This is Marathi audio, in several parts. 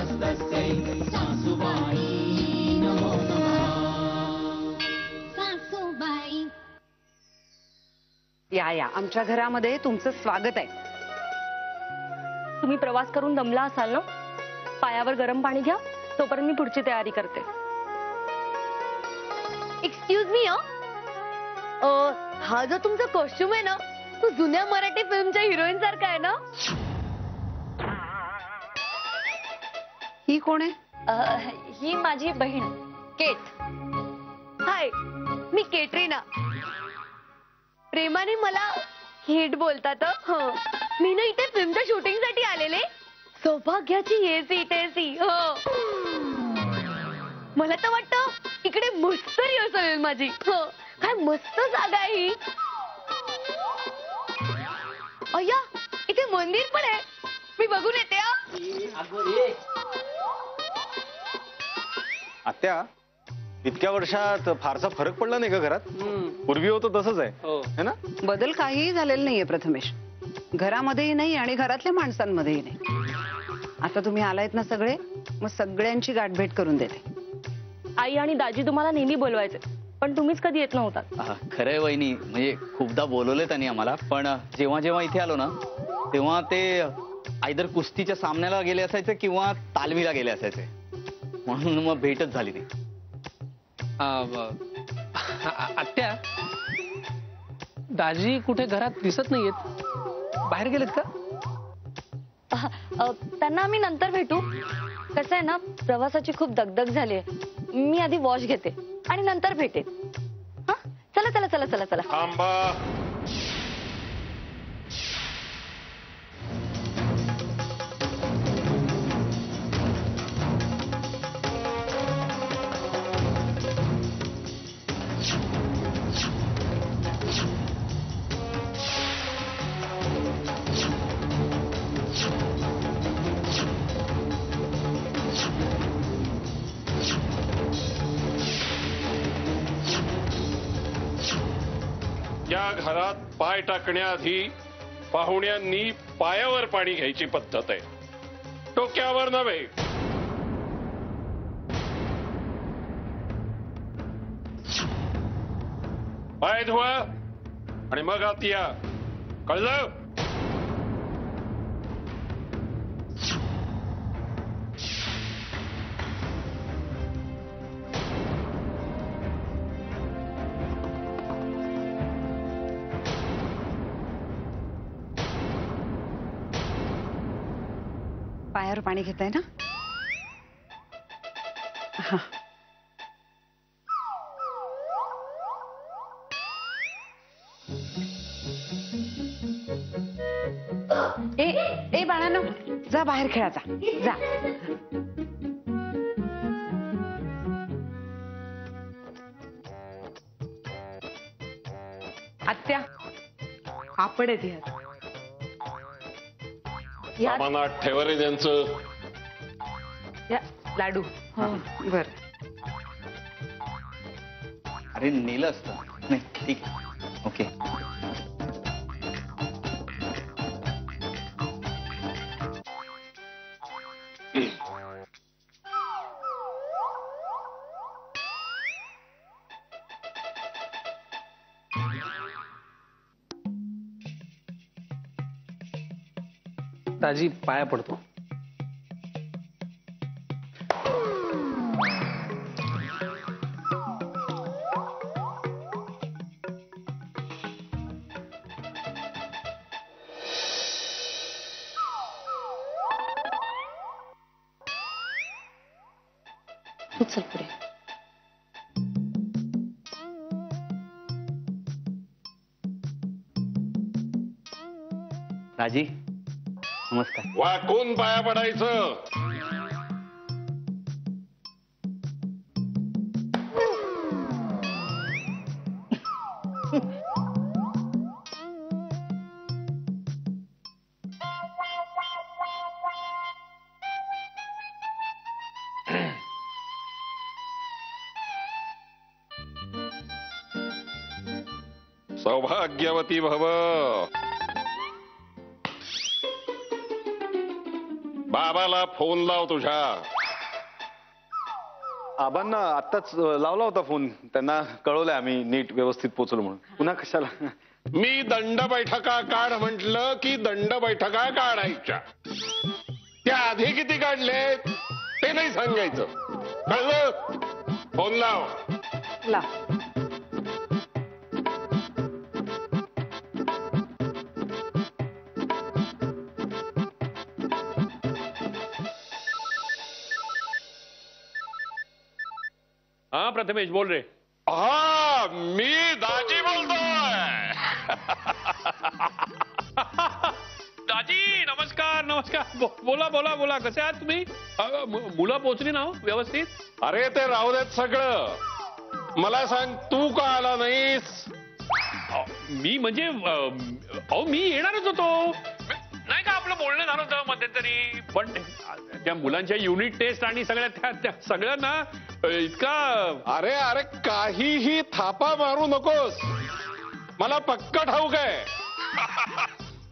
नमस्तस्यै सासुबाई नमो नमः। सासुबाई या या आमच्या घरामध्ये तुमचं स्वागत आहे। तुम्ही प्रवास करून दमला असाल ना, पायावर गरम पाणी घ्या, तोपर्यंत मी पुढची तयारी करते। एक्सक्यूज मी, हा जो तुमचा कॉस्ट्युम आहे ना, तो जुन्या मराठी फिल्मच्या हिरोईन सारखा आहे ना? ही कोण आहे? ही माझी बहीण केट। हाय, मी केटरीना। प्रेमाने मला केट बोलतात। हो, मी ना इथे फिल्मच्या शूटिंग साठी आलेले। सौभाग्याची ये सीट आहे सी। हो, मला तर वाटतं इकडे मस्त रिहर्सल होईल माझी। हो, काय मस्त जागा आहे ही। अय्या, इथे मंदिर पण आहे, मी बघून येते। आत्या, इतक्या वर्षात फारसा फरक पडला नाही का घरात? पूर्वी होतं तसंच आहे है ना? बदल काहीही झालेला नाहीये प्रथमेश, घरामध्येही नाही आणि घरातल्या माणसांमध्येही नाही। आता तुम्ही आलायत ना सगळे, मग सगळ्यांची गाठभेट करून देते। आई आणि दाजी तुम्हाला नेहमी बोलवायचे, पण तुम्हीच कधी येत नव्हतात। खरंय वहिनी, म्हणजे खूपदा बोलवले त्यांनी आम्हाला, पण जेव्हा जेव्हा इथे आलो ना, तेव्हा ते आयदर कुस्तीच्या सामन्याला गेले असायचे किंवा तालमीला गेले असायचे, म्हणून मग भेटच झाली नाही। आत्या, दाजी कुठे घरात दिसत नाहीयेत, बाहेर गेलेत का? त्यांना आम्ही नंतर भेटू। कसं आहे ना, प्रवासाची खूप दगदग झाली, मी आधी वॉश घेते आणि नंतर भेटेन। हा, चला चला चला चला चला। थांबा, या घरात पाय टाकण्याआधी पाहुण्यांनी पायावर पाणी घ्यायची पद्धत आहे, डोक्यावर नव्हे। पाय धुवा आणि मग आत या, कळलं? पायावर पाणी घेताय ना? हा, ए बाळांनो, जा बाहेर खेळा, जा। आत्या, पापड आहेत ह्यात। सामानात ठेवा रे त्यांचं। या लाडू। बर, अरे नेलं असतं नाही, ठीक आहे, ओके। दाजी, पाया पडतो। चल पुढे। राजी, नमस्कार। वाकून पाया पडायचं। सौभाग्यवती भव। बाबाला फोन लाव तुझ्या. आबांना आत्ताच लावला होता फोन, त्यांना कळवलंय आम्ही नीट व्यवस्थित पोहोचलो म्हणून. पुन्हा कशाला? मी दंड बैठका काढ म्हटलं की दंड बैठका काढायच्या. त्या आधी किती काढले ते नाही सांगायचं, कळलं? फोन लाव. ला. हाँ प्रथमेश बोल रहे. हा, मी दाजी बोलतोय. दाजी नमस्कार नमस्कार. बोला बोला बोला, कसे आहात तुम्ही? मुलं पोहोचली ना हो व्यवस्थित? अरे ते राहू देत सगळं. मला सांग, तू का आला नाहीस? मी म्हणजे अहो मी येणारच होतो, नाही का आपलं बोलणं झालं होतं मध्यंतरी, पण त्या मुलांच्या युनिट टेस्ट आणि त्या सगळ्या ना इतका. अरे अरे काहीही थापा मारू नकोस, मला पक्क ठाऊक आहे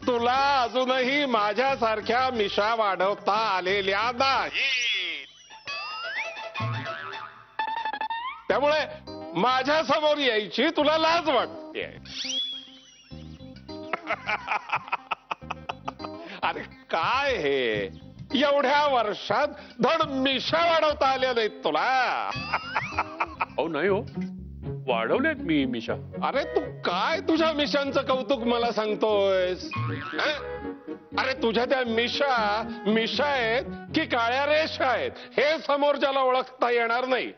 तुला अजूनही माझ्यासारख्या मिशा वाढवता आलेल्या नाही. त्यामुळे माझ्या समोर यायची तुला लाज वाटते. अरे काय हे, एवढ्या वर्षात धड मिशा वाढवता आल्या नाहीत तुला. अहो नाही हो, वाढवलेत मी मिशा. अरे तू काय तुझ्या मिशांचं कौतुक मला सांगतोयस? अरे तुझ्या त्या मिशा आहेत की काळ्या रेषा आहेत हे समोरच्याला ओळखता येणार नाही.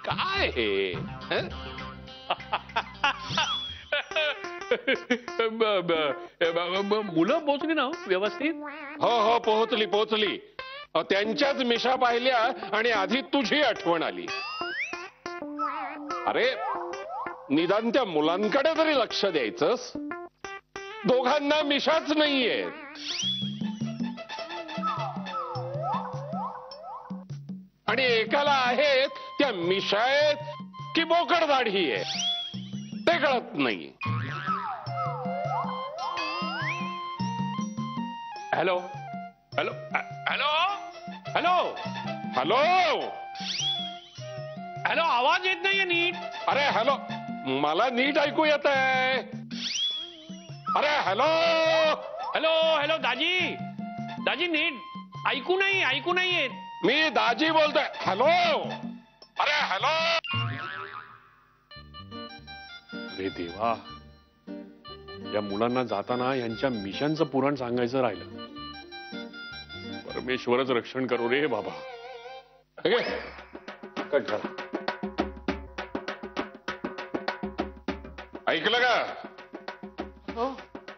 काय हे? मुलं पोहोचली ना व्यवस्थित? हो हो, पोहोचली. त्यांच्याच मिशा पाहिल्या आणि आधी तुझी आठवण आली. अरे निदान त्या मुलांकडे तरी लक्ष द्यायचंस. दोघांना मिशाच नाहीये. आणि एकाला आहेत त्या मिशा आहेत की बोकड दाढी आहे ते कळत नाही. Hello hello hello hello hello hello, आवाज येत नाहीये नीट. अरे हॅलो, मला नीट ऐकू येत आहे. अरे हॅलो हॅलो हॅलो, दाजी नीट ऐकू नाही येत. मी दाजी बोलतोय. हॅलो. अरे हॅलो. अरे देवा, या मुलांना जाताना यांच्या मिशनचं पुराण सांगायचं राहिलं. परमेश्वरच रक्षण करू रे बाबा. हे घे. कट झालं. ऐकलं का? हो.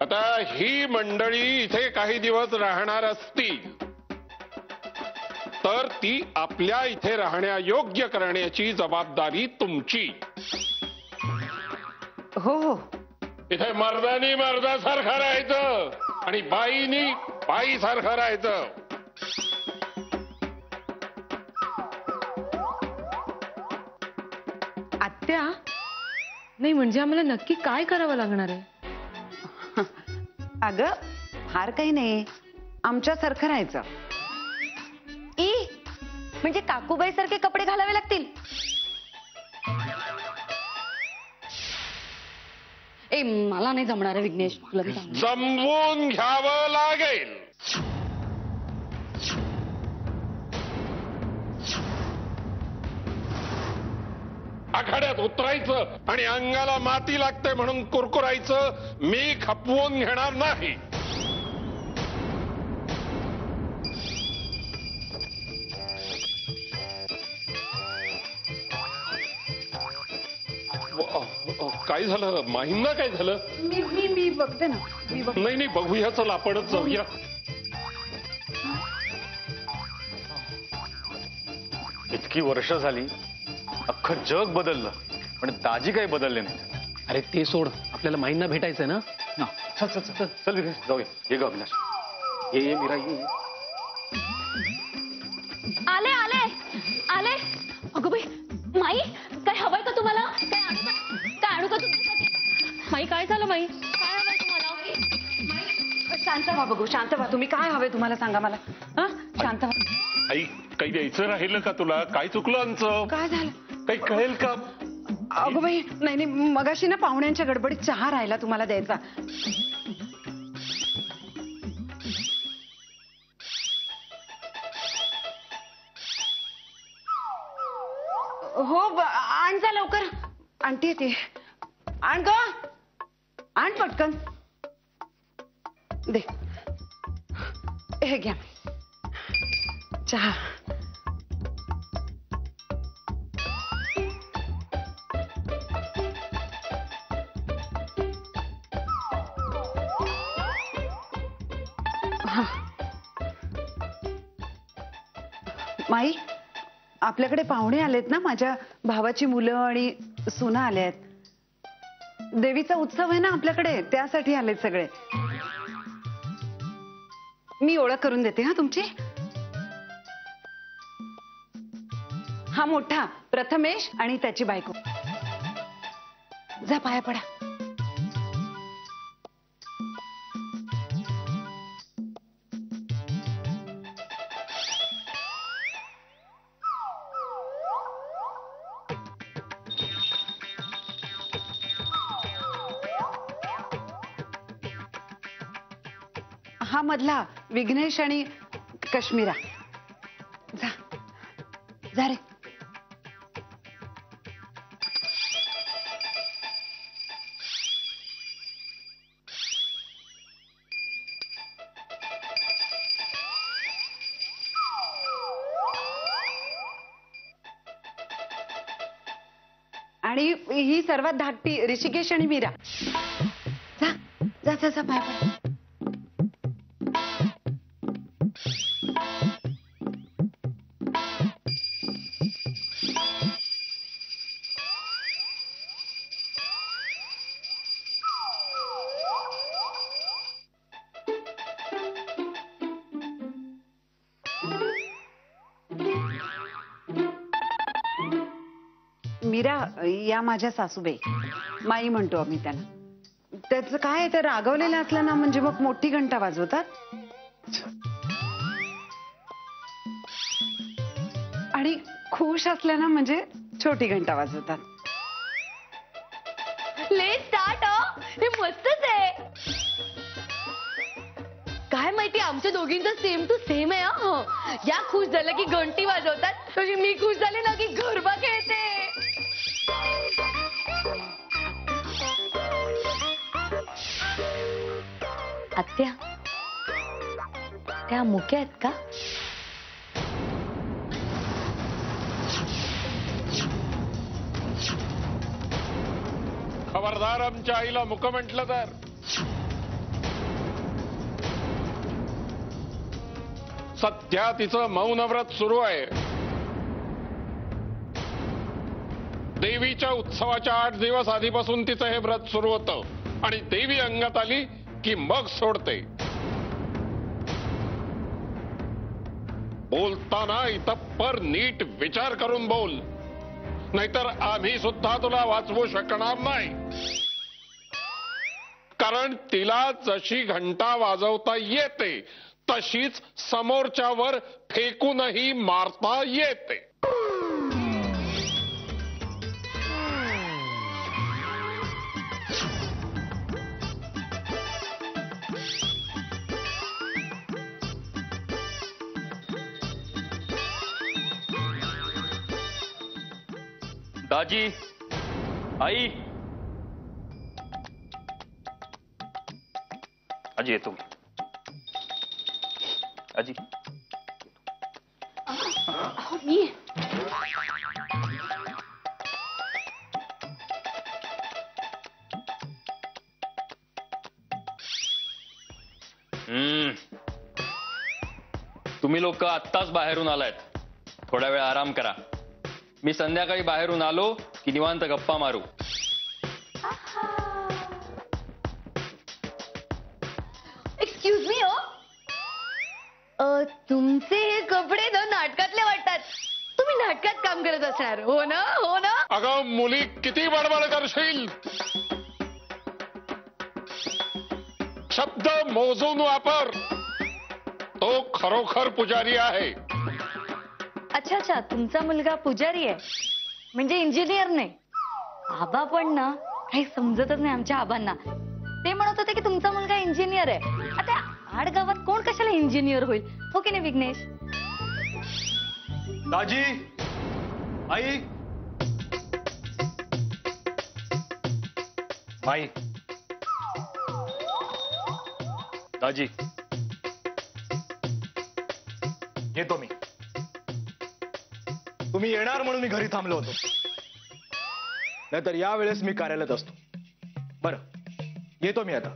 आता ही मंडळी इथे काही दिवस राहणार असती तर ती आपल्या इथे राहण्यायोग्य करण्याची जबाबदारी तुमची. हो हो. इथे मर्दानी मर्दासारखं राहायचं आणि बाईनी बाईसारखं राहायचं. आत्या, नाही म्हणजे आम्हाला नक्की काय करावं लागणार आहे? अगं फार काही नाही, आमच्यासारखं राहायचं. म्हणजे काकूबाई सारखे कपडे घालावे लागतील? मला नाही जमणार आहे विघ्नेश, तुला मी सांगते. जमवून घ्यावं लागेल. आखाड्यात उतरायचं आणि अंगाला माती लागते म्हणून कुरकुरायचं मी खपवून घेणार नाही. काय झालं माहींना? काय झालं? मी बघते ना. नाही बघूया, चल आपणच जाऊया. इतकी वर्ष झाली, अख्खं जग बदललं, पण दाजी काही बदलले नाही. अरे ते सोड, आपल्याला माहींना भेटायचंय ना. चल चल चल चल विघ्नेश, जाऊया. ये ग अभिलाष, ये मीरा, ये. आले आले आले. अगं बाई, माई काय हवंय का तुम्हाला? काय माई काय हवंय तुम्हाला? शांत व्हा बघू, शांत व्हा. तुम्ही काय हवे तुम्हाला सांगा मला. हा, शांत व्हा. आई काही द्यायचं राहिलं का तुला? काय चुकलं आमचं? काय झालं? काही कळेल का? अगो बाई, नाही नाही, मगाशी ना पाहुण्यांच्या गडबडीत चहा राहिला तुम्हाला द्यायचा. हो, आण जा लवकर. आणते येते. आण ग, आण पटकन. दे, हे घ्या चहा. माई, आपल्याकडे पाहुणे आलेत ना, माझ्या भावाची मुलं आणि सुना आल्यात. देवीचा उत्सव आहे ना आपल्याकडे, त्यासाठी आलेत सगळे. मी ओळख करून देते हा तुमची. हा मोठा प्रथमेश आणि त्याची बायको. जा पाया पडा. हा मधला विघ्नेश आणि कश्मीरा. जा जा रे. आणि ही सर्वात धाकटी ऋषिकेश आणि मीरा. जा जा जा जा पाय पड. मीरा या माझ्या सासूबाई, माई म्हणतो आम्ही त्यांना. त्याचं काय, तर रागवलेलं असलं ना म्हणजे मग मोठी घंटा वाजवतात आणि खुश असल्या ना म्हणजे छोटी घंटा वाजवतात. Let start. हे मस्तच आहे. काय माहिती, आमच्या दोघींचं सेम टू सेम आहे. या खुश झालं की घंटी वाजवतात, तशी मी खुश झाले ना की गरबा खेळते. आत्या, त्या मुक्या आहेत का? खबरदार आमच्या आईला मुक म्हटलं तर. सध्या तिचं मौन व्रत सुरू आहे. देवीच्या उत्सवाच्या 8 दिवस आधीपासून तिचं हे व्रत सुरू होतं आणि देवी अंगात आली की मग सोडते. बोलताना इतपर नीट विचार करून बोल, नाहीतर आम्ही सुद्धा तुला वाचवू शकणार नाही. कारण तिला जशी घंटा वाजवता येते तशीच समोरच्यावर फेकूनही मारता येते. दाजी, आई, आजी येतो. आजी मी तुम्ही लोक आत्ताच बाहेरून आलायत, थोडा वेळ आराम करा. मी संध्याकाळी बाहेरून आलो की निवांत गप्पा मारू. Excuse me. तुमचे हे कपडे ना नाटकातले वाटतात. तुम्ही नाटकात काम करत असणार, हो ना? हो ना? अगं मुली, किती बडबड करशील? शब्द मोजून वापर. तो खरोखर पुजारी आहे. अच्छा अच्छा, तुमचा मुलगा पुजारी आहे म्हणजे इंजिनियर नाही. आबा पण ना काही समजतच नाही आमच्या आबांना. ते म्हणत होते की तुमचा मुलगा इंजिनियर आहे. आता आड गावात कोण कशाला इंजिनियर होईल, हो की नाही विघ्नेश? दाजी, आई, माई, दाजी, येतो मी. तुम्ही येणार म्हणून मी घरी थांबलो होतो, नाहीतर यावेळेस मी कार्यालयात असतो. बरं, येतो मी आता.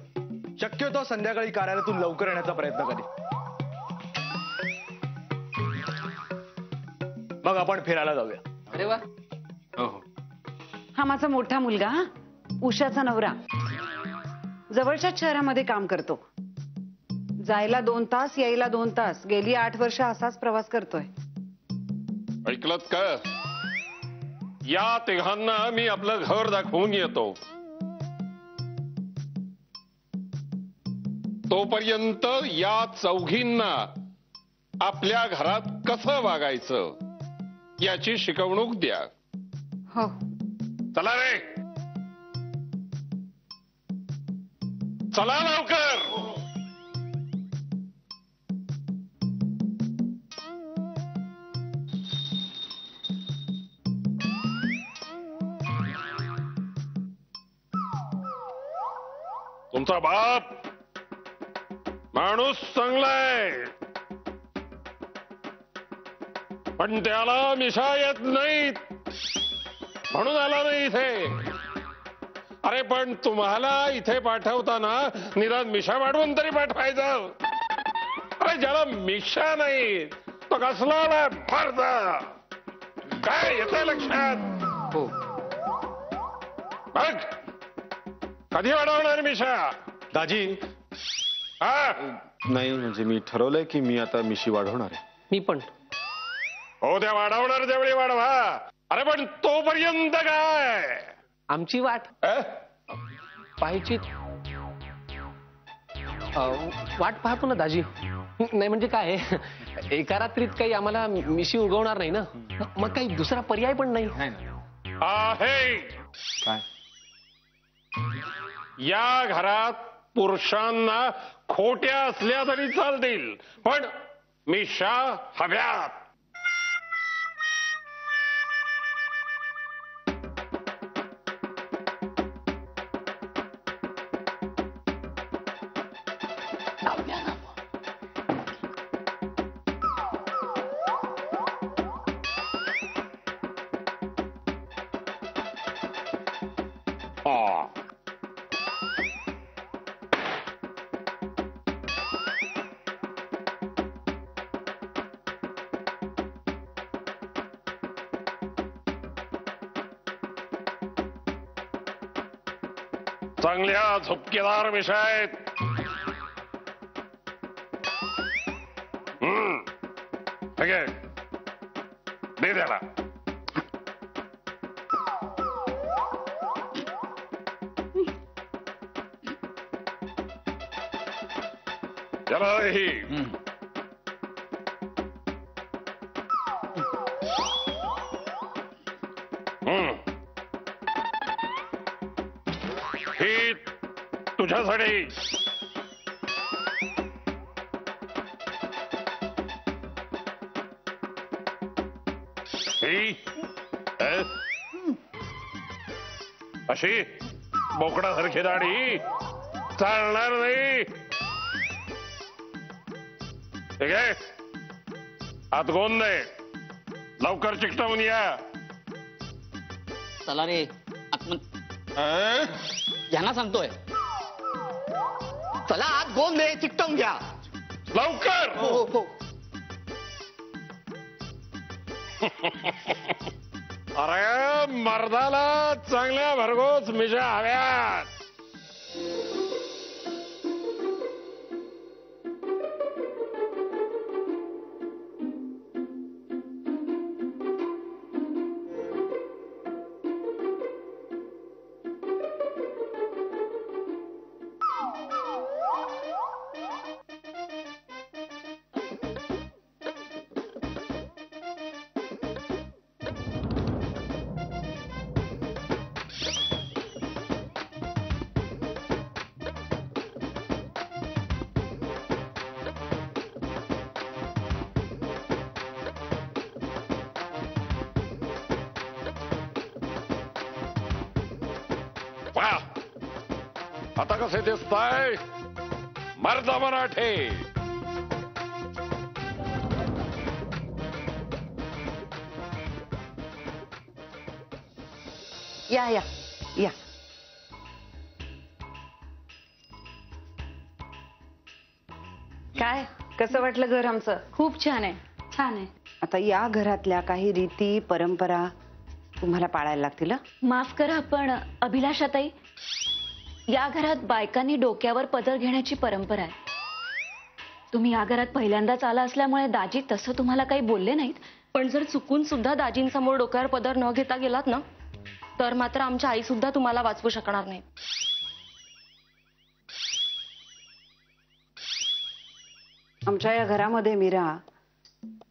शक्यतो संध्याकाळी कार्यालयातून लवकर येण्याचा प्रयत्न करेन. मग आपण फिरायला जाऊया. अरे वा. हो हो. हा माझा मोठा मुलगा, उषाचा नवरा, जवळच्याच शहरामध्ये काम करतो. जायला 2 तास, यायला 2 तास, गेली 8 वर्ष असाच प्रवास करतोय. ऐकलत का? या तिघांना मी आपलं घर दाखवून येतो. तोपर्यंत या चौघींना आपल्या घरात कसं वागायचं याची शिकवणूक द्या. हो. चला रे, चला लवकर. तुमचा बाप माणूस चांगला आहे, पण त्याला मिशा येत नाहीत म्हणून आला नाही इथे. अरे पण तुम्हाला इथे पाठवताना निदान मिशा वाढवून तरी पाठवायचं. अरे ज्याला मिशा नाही तो कसला आला फारदा. काय येतंय लक्षात? हो. बघ, कधी वाढवणार मिशा? दाजी, हा, नाही म्हणजे मी ठरवलंय की मी आता मिशी वाढवणार आहे. मी पण. हो, त्या वाढवणार त्यावेळी वाढवा. अरे पण तोपर्यंत काय? आमची वाट पाहायची. वाट पाहतो ना दाजी. नाही म्हणजे काय, एका रात्रीत काही आम्हाला मिशी उगवणार नाही ना. मग काही दुसरा पर्याय पण नाही. आहे. काय? या घरात पुरुषांना खोट्या असल्या तरी चालतील, पण मिशा हव्यात. चांगल्या झुपकेदार मिशा आहेत. ठीक आहे, दे त्याला. त्याला ही. ही तुझ्यासाठी. ही अशी बोकडासारखी दाढी चालणार नाही. ठीक आहे, हात गोंद दे. लवकर चिकटवून या. चला रे यांना सांगतोय. चला आत गोंद दे, चिकटवून घ्या लवकर. हो हो हो. अरे मर्दाला चांगल्या भरघोस मिशा हव्यात. आता कसे दिसताय मर्द मराठे? या या या. काय कसं वाटलं घर आमचं? खूप छान आहे, छान आहे. आता या घरातल्या काही रीती परंपरा तुम्हाला पाळायला लागतील हं? माफ करा पण अभिलाषाताई, या घरात बायकांनी डोक्यावर पदर घेण्याची परंपरा आहे. तुम्ही या घरात पहिल्यांदाच आला असल्यामुळे दाजी तसं तुम्हाला काही बोलले नाहीत, पण जर चुकून सुद्धा दाजींसमोर डोक्यावर पदर न घेता गेलात ना, तर मात्र आमच्या आई सुद्धा तुम्हाला वाचवू शकणार नाही. आमच्या या घरामध्ये मीरा,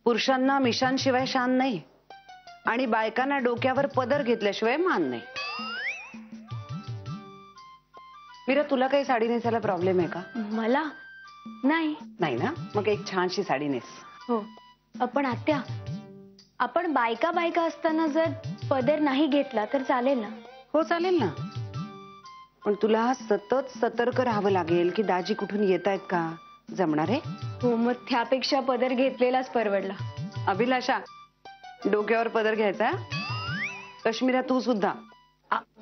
पुरुषांना मिशांशिवाय शान नाही आणि बायकांना डोक्यावर पदर घेतल्याशिवाय मान नाही. मीरा, तुला काही साडी नेसायला प्रॉब्लेम आहे का? मला नाही. नाही ना? मग एक छानशी साडी नेस. हो, पण आत्या, आपण बायका बायका असताना जर पदर नाही घेतला तर चालेल ना? हो चालेल ना, पण तुला सतत सतर्क राहावं लागेल की दाजी कुठून येत आहेत का. जमणार आहे? हो, मग त्यापेक्षा पदर घेतलेलाच परवडला. अभिलाषा, डोक्यावर पदर घ्यायचा. कश्मीरा, तू सुद्धा.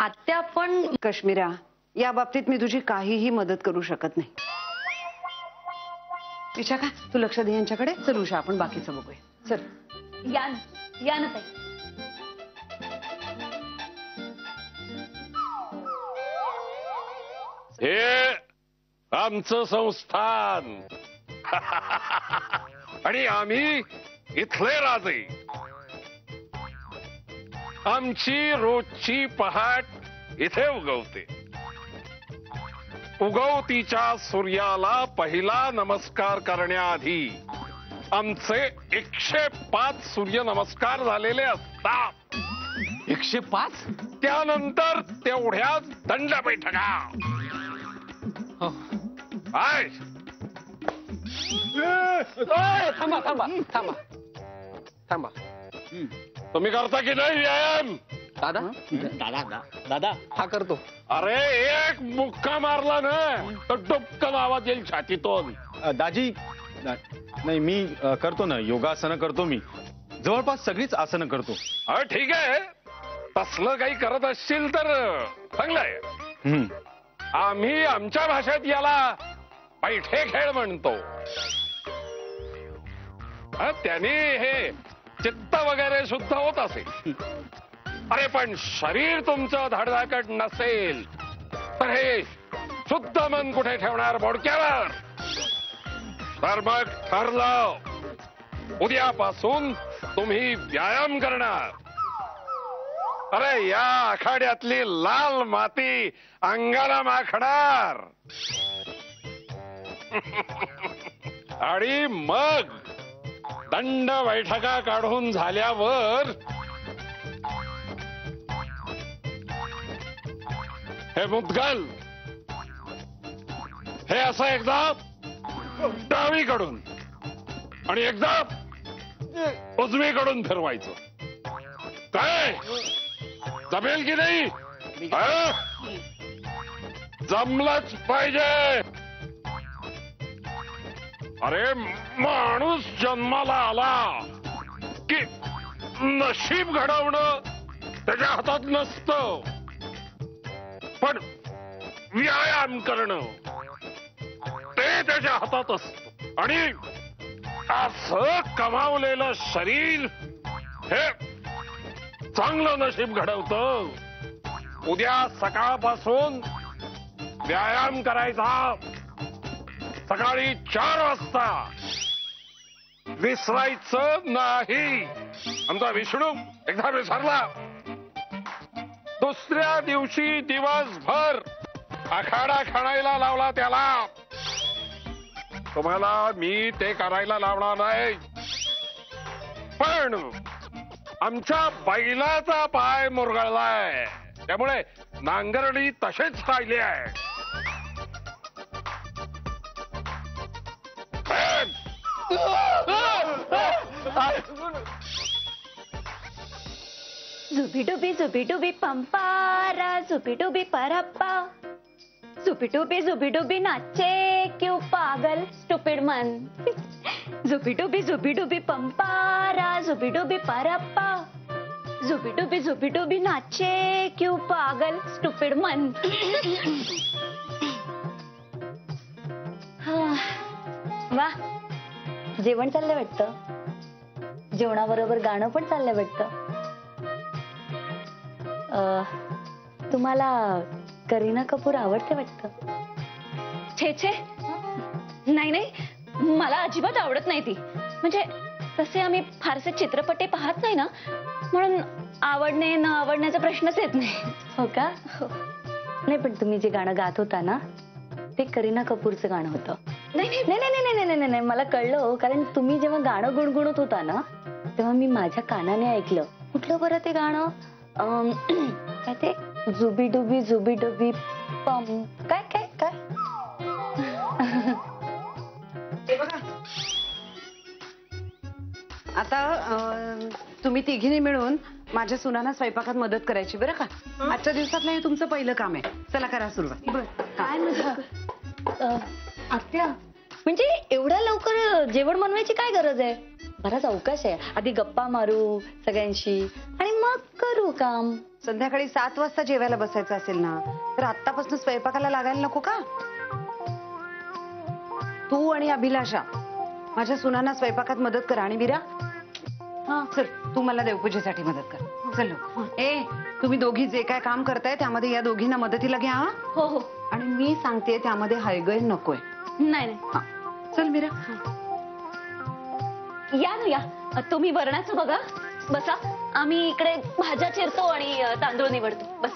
आत्या पण कश्मीरा, या बाबतीत मी तुझी काहीही मदत करू शकत नाही. विशाखा, तू लक्ष दे यांच्याकडे. चल उषा, आपण बाकीचं बघूया. चल या ना ताई. हे आमचं संस्थान आणि आम्ही इथले राजे. आमची रोजची पहाट इथे उगवते. उगवतीच्या सूर्याला पहिला नमस्कार करण्याआधी आमचे 105 सूर्य नमस्कार झालेले असतात. 105? त्यानंतर तेवढ्याच दंड बैठका. काय थांबा थांबा थांबा थांबा. तुम्ही करता की नाही व्यायाम? दादा दादा दादा हा करतो. अरे एक मुक्का मारला ना तर डुबकन आवाज येईल छातीतून. दाजी नाही, मी करतो ना, योगासनं करतो मी. जवळपास सगळीच आसनं करतो. अरे ठीक आहे, तसलं काही करत असशील तर चांगलंय. आम्ही आमच्या भाषेत याला पैठे खेळ म्हणतो. त्याने हे चित्त वगैरे शुद्ध होत असेल. अरे पण शरीर तुमचं धडधाकट नसेल तर हे शुद्ध मन कुठे ठेवणार बोडक्यावर? तर मग ठरलं, उद्यापासून तुम्ही व्यायाम करणार. अरे या आखाड्यातली लाल माती अंगाला माखणार आणि मग दंड बैठका काढून झाल्यावर हे मुद्गल हे असं एकदा डावीकडून आणि एकदा उजवीकडून फिरवायचं. काय जमेल की नाही? जमलंच पाहिजे. अरे माणूस जन्माला आला की नशीब घडवणं त्याच्या हातात नसतं, पण व्यायाम करणं ते त्याच्या हातात असतं. आणि असं कमावलेलं शरीर हे चांगलं नशीब घडवतं. उद्या सकाळपासून व्यायाम करायचा. सकाळी 4 वाजता विसरायचं नाही. आमचा विष्णू एकदा विसरला, दुसऱ्या दिवशी दिवसभर आखाडा खाणायला लावला त्याला. तुम्हाला मी ते करायला लावणार नाही, पण आमच्या बैलाचा पाय मुरगळलाय त्यामुळे नांगरणी तसेच राहिली आहे. झुबी डुबी पंपारा, झुबी डुबी परप्पा. झुपी नाचे क्यों पागल स्टुपिड मन. झुपी पंपारा झुपी परप्पा. झुपी नाचे क्यों पागल स्टुपिड मन. वा, जेवण चाललंय वाटतं. जेवणाबरोबर गाणं पण चाललंय वाटतं. तुम्हाला करीना कपूर आवडते वाटतं. छे छे, नाही, मला अजिबात आवडत नाही ती. म्हणजे तसे आम्ही फारसे चित्रपटे पाहत नाही ना, म्हणून आवडणे न आवडण्याचा प्रश्नच येत नाही. हो का? नाही, पण तुम्ही जे गाणं गात होता ना, ते करीना कपूरचं गाणं होतं. नाही, मला कळलं. कारण तुम्ही जेव्हा गाणं गुणगुणत होता ना, तेव्हा मी माझ्या कानाने ऐकलं. कुठलं बरं ते गाणं? काय ते जुबी डुबी पम काय काय काय. हे बघा, आता तुम्ही तिघींनी मिळून माझ्या सुनांना स्वयंपाकात मदत करायची बरं का. आजच्या दिवसातलं हे तुमचं पहिलं काम आहे. चला करा सुरुवात. काय म्हणजे आत्या, म्हणजे एवढ्या लवकर जेवण बनवायची काय गरज आहे? बराच अवकाश आहे. आधी गप्पा मारू सगळ्यांशी आणि मग करू काम. संध्याकाळी 7 वाजता जेवायला बसायचं असेल ना, तर आत्तापासून स्वयंपाकाला लागायला नको का? तू आणि अभिलाषा माझ्या सुनांना स्वयंपाकात मदत करा. आणि मीरा, हा चल, तू मला देवपूजेसाठी मदत कर. चल. ए, तुम्ही दोघी जे काय काम करताय त्यामध्ये या दोघींना मदतीला घ्या. हो हो. आणि मी सांगते त्यामध्ये हयगय नकोय. नाही. हा चल मीरा. या ना, या तुम्ही वरणाचं बघा. बसा, आम्ही इकडे भाज्या चिरतो आणि तांदूळ निवडतो. बस.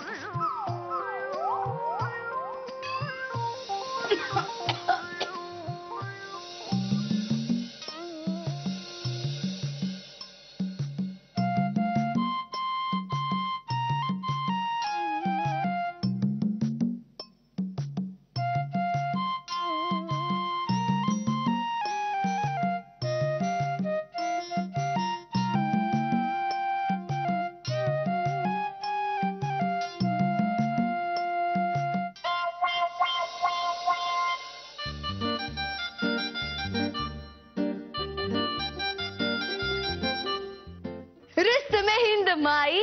माई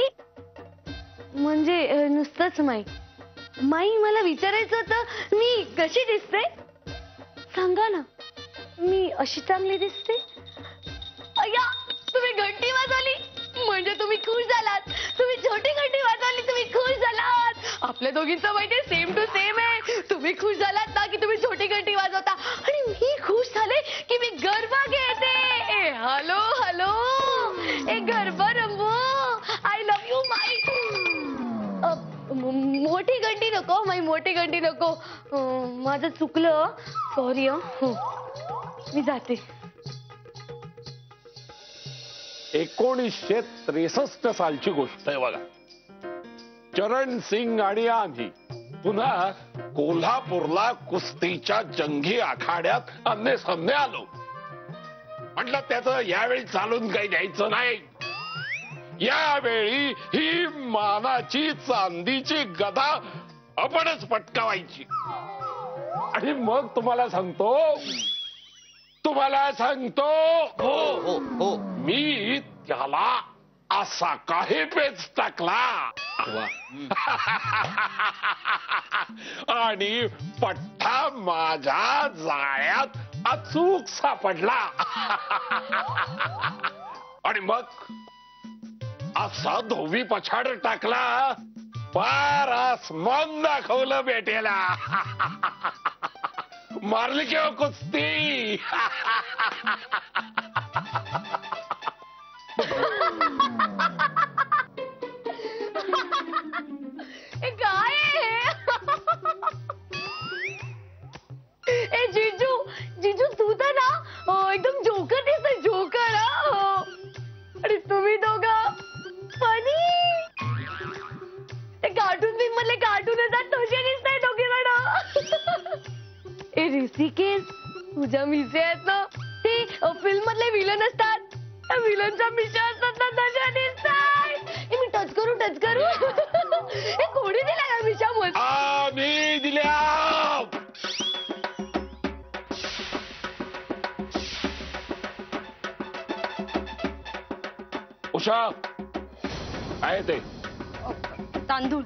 म्हणजे नुसतंच माई. माई, मला विचारायचं होतं, मी कशी दिसते सांगा ना. मी अशी चांगली दिसते? अय्या, तुम्ही घंटी वाजवली म्हणजे तुम्ही खुश झालात. तुम्ही छोटी घंटी वाजवली, तुम्ही खुश झालात. आपल्या दोघींचं माहिती सेम टू सेम आहे. तुम्ही खुश झालात ना की तुम्ही छोटी घंटी वाजवता, आणि मी खुश झाले की मी गरबा घेते. हॅलो हॅलो, ए गरबा रंबो. आय लव्ह यू माई. मोठी घंटी नको माई, मोठी घंटी नको. माझं चुकलं, सॉरी. मी जाते. 1963 सालची गोष्ट आहे बघा. चरण सिंग आणि आम्ही पुन्हा कोल्हापूरला कुस्तीच्या जंगी आखाड्यात अन्य सामने आलो. म्हटलं त्याचं यावेळी चालून काही द्यायचं नाही. यावेळी ही मानाची चांदीची गदा आपणच पटकावायची. आणि मग तुम्हाला सांगतो मी त्याला असा काही पेच टाकला आणि पठ्ठा माझ्या जाळ्यात अचूक सापडला. आणि मग असा धोबी पछाड टाकला, पार आसमान दाखवलं बेटेला. मारली किंवा कुस्ती. काय ए जीजू तू तर ना एकदम जोकर दिसतोय, जोकर. आणि तुम्ही दोघं फनी. ते कार्टून फिल्म मधले कार्टून येतात तसे दिसताय दोघे जण. ए ऋषिकेश, तुझ्या मिशा आहेत ना, ते फिल्म मधले विलन असतात, त्या विलनच्या मिशा असतात ना, तशा दिसतात. मी टच करू. हे कोणी दिल्या का मिशा? आम्ही दिल्या. उषा आहे ते तांदूळ.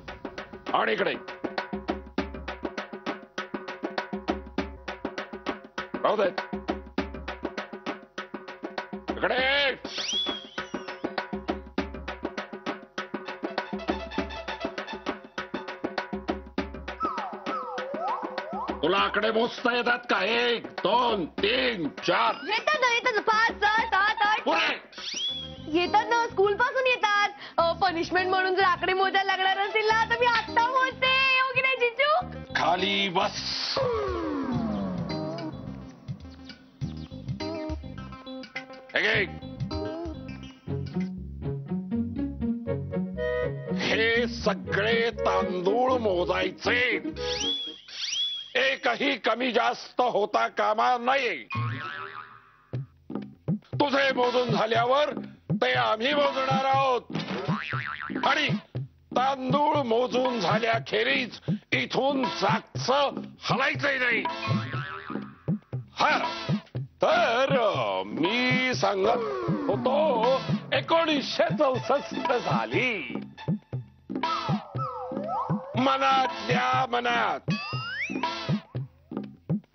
आणि इकडे राहू दे. इकडे तुला आकडे मोजता येतात का? 1 2 3 4 येतात ना, येतात 5 6 7 8 पुरे. येतात ना, स्कूल पासून येतात. पनिशमेंट म्हणून जर आकडे मोजायला लागणार असतील ना तर मी आत्ता मोजते. हो की नाही जिजू? खाली बस. हे घे. हे सगळे तांदूळ मोजायचे. एकही कमी जास्त होता कामा नये. तुझे मोजून झाल्यावर ते आम्ही मोजणार आहोत. आणि तांदूळ मोजून झाल्याखेरीज इथून जागचं हलायचंही नाही. हा तर मी सांगत होतो 1964 झाली. मनातल्या मनात.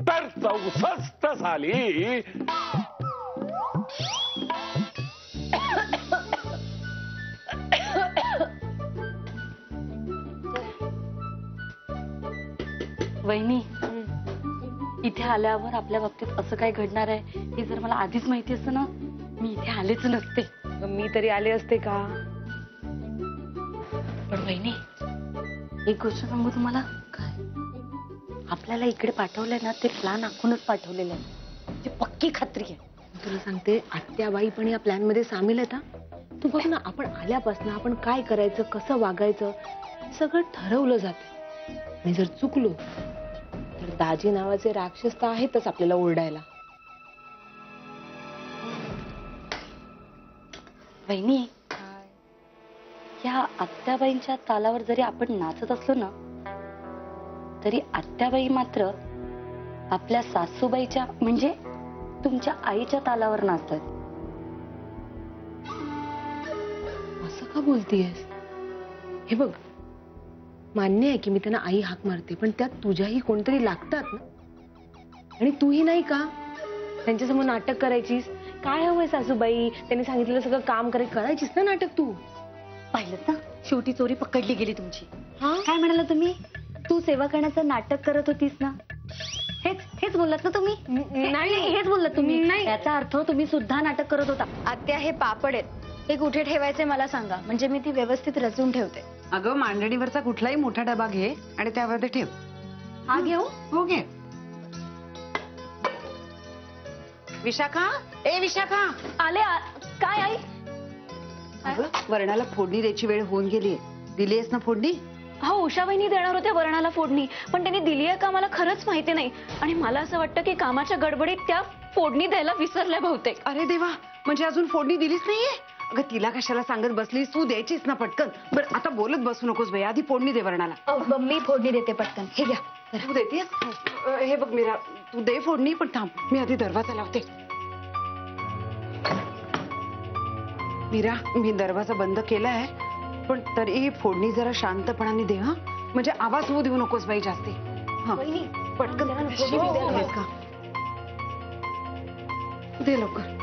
तर 64 झाली. वहिनी, इथे आल्यावर आपल्या बाबतीत असं काय घडणार आहे हे जर मला आधीच माहिती असतं ना, मी इथे आलेच नसते. मी तरी आले असते का? पण वहिनी, एक गोष्ट सांगू तुम्हाला. काय? आपल्याला इकडे पाठवलंय ना, ते प्लॅन आखूनच पाठवलेलं आहे. ती पक्की खात्री आहे. तुला सांगते, आत्याबाई पण या प्लॅन मध्ये सामील आहेत. तू बघ ना, आपण आल्यापासून आपण काय करायचं, कसं वागायचं सगळं ठरवलं जातं. आणि जर चुकलो तर दाजी नावाचे राक्षस तर आहेतच आपल्याला ओरडायला. वहिनी, या आत्याबाईंच्या तालावर जरी आपण नाचत असलो ना, तरी आत्याबाई मात्र आपल्या सासूबाईच्या म्हणजे तुमच्या आईच्या तालावर नाचतात. असं का बोलतीयस? हे बघ, मान्य आहे की मी त्यांना आई हाक मारते, पण त्यात तुझ्याही कोणतरी लागतात ना. आणि तूही नाही का त्यांच्यासमोर नाटक करायचीस? काय हवंय सासूबाई, त्यांनी सांगितलेलं सगळं काम करायचीस ना नाटक तू. पाहिलं ना, शेवटी चोरी पकडली गेली तुमची. हा, काय म्हणाला तुम्ही? तू सेवा करण्याचं नाटक करत होतीस ना, हेच बोललात ना तुम्ही? नाही, हेच बोललात तुम्ही? नाही. याचा अर्थ तुम्ही सुद्धा नाटक करत होता. आत्या, हे पापड आहेत, हे कुठे ठेवायचे मला सांगा, म्हणजे मी ती व्यवस्थित रचून ठेवते. अगं, मांडणीवरचा कुठलाही मोठा डबा घे आणि त्यावर ते ठेव. हा घेऊ? हो घे. विशाखा, ए विशाखा. आले. काय आई? अगं, वरणाला फोडणी द्यायची वेळ होऊन गेलीये. दिलीयस ना फोडणी? हा, उषा वहिनी देणार होत्या वरणाला फोडणी, पण त्यांनी दिली आहे का मला खरंच माहिती नाही. आणि मला असं वाटतं की कामाच्या गडबडीत त्या फोडणी द्यायला विसरल्या बहुतेक. अरे देवा, म्हणजे अजून फोडणी दिलीच नाहीये? अगं, तिला कशाला सांगत बसलीस? तू द्यायचीस ना पटकन. बरं, आता बोलत बसू नकोस बाई, आधी फोडणी दे वरणाला. मी फोडणी देते पटकन, हे घ्या. तू देतेस? हे बघ मीरा, तू दे फोडणी, पण थांब, मी आधी दरवाजा लावते. मीरा, मी दरवाजा बंद केलाय, पण तरी फोडणी जरा शांतपणाने दे. हा, म्हणजे आवाज होऊ देऊ नकोस बाई जास्ती. हा, पटकन फोडणी दे का? दे लवकर.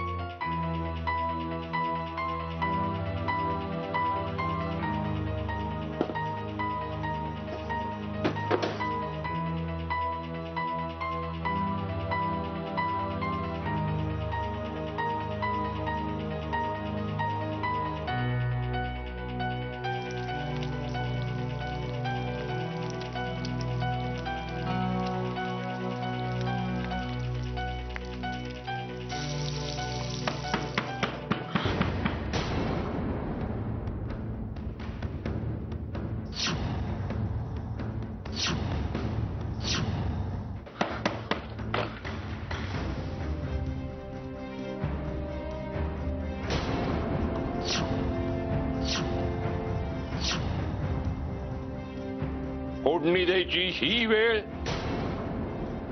फोडणी द्यायची ही वेळ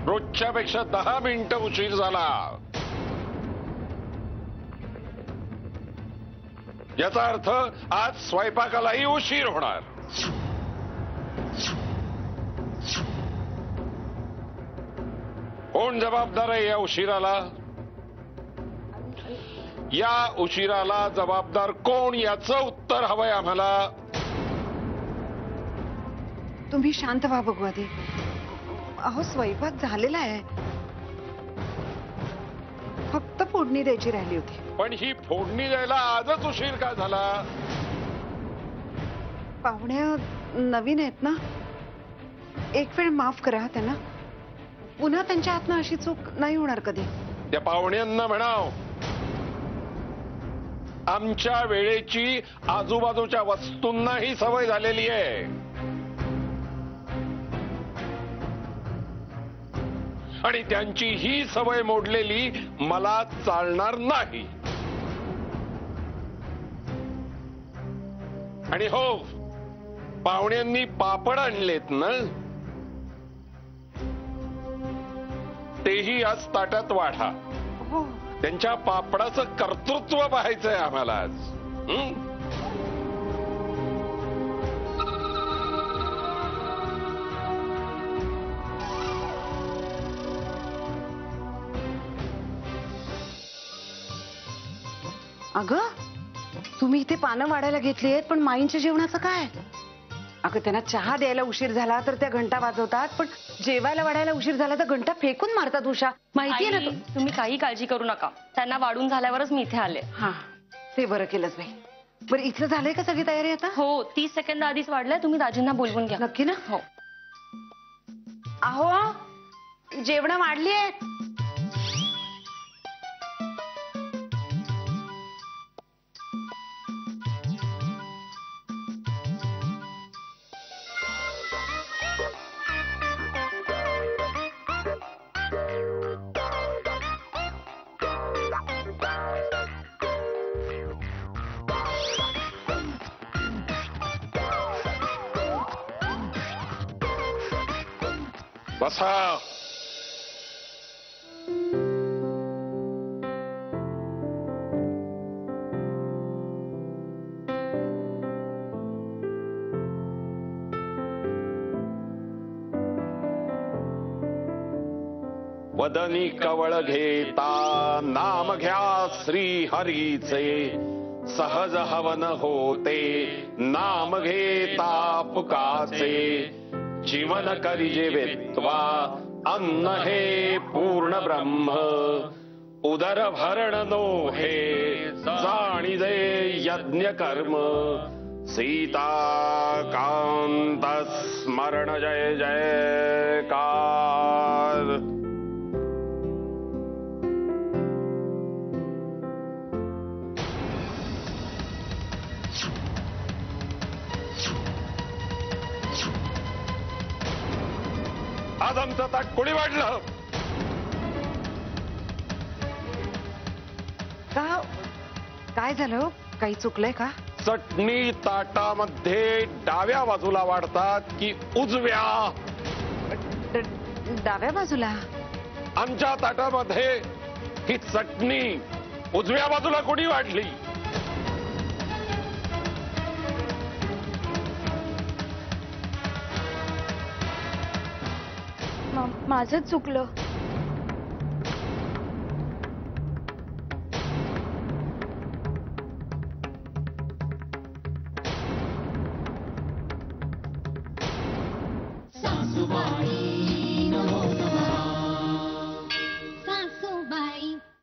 रोजच्या पेक्षा 10 मिनिटं उशीर झाला. याचा अर्थ आज स्वयंपाकालाही उशीर होणार. कोण जबाबदार आहे या उशिराला? या उशिराला जबाबदार कोण याचं उत्तर हवंय आम्हाला. तुम्ही शांत व्हा बघू आधी. अहो स्वयंपाक झालेला आहे, फक्त फोडणी द्यायची राहिली होती. पण ही फोडणी द्यायला आजच उशीर का झाला? पाहुण्या नवीन आहेत ना, एक वेळ माफ करा त्यांना. पुन्हा त्यांच्या हातनं अशी चूक नाही होणार कधी. त्या पाहुण्यांना म्हणाव, आमच्या वेळेची आजूबाजूच्या वस्तूंनाही सवय झालेली आहे. आणि त्यांची ही सवय मोडलेली मला चालणार नाही. आणि हो, पाहुण्यांनी पापड आणलेत ना, तेही आज ताटात वाढा. हो, त्यांच्या पापडाचं कर्तृत्व पाहायचंय आम्हाला आज. अगं तुम्ही इथे पानं वाढायला घेतली आहेत, पण माईंच्या जेवणाचं काय? अगं त्यांना चहा द्यायला उशीर झाला तर त्या घंटा वाजवतात, पण जेवायला वाढायला उशीर झाला तर घंटा फेकून मारतात. उषा माहितीये ना आई, तुम्ही काही काळजी करू नका. त्यांना वाढून झाल्यावरच मी इथे आले. हा, ते बरं केलंच बाई. बरं इथलं झालंय का सगळी तयारी आता? हो, 30 सेकंद आधीच वाढलंय. तुम्ही दाजींना बोलवून घ्या. नक्की ना? हो. अहो जेवण वाढली आहेत. बसा. वदनी कवळ घेता नाम घ्या श्री हरीचे. सहज हवन होते नाम घेता पुकाचे. जीवन करिजे वेत्वा अन्न हे पूर्ण ब्रह्म. उदर भरण नो हे जाणिजे यज्ञ कर्म. सीता कांत स्मरण जय जयकार. आज आमचं ताट कोणी वाढलं? का काय झालं? काही चुकलंय का? चटणी ताटामध्ये डाव्या बाजूला वाढतात की उजव्या? डाव्या बाजूला. आमच्या ताटामध्ये ही चटणी उजव्या बाजूला कोणी वाढली? माझं चुकलं. सासूबाई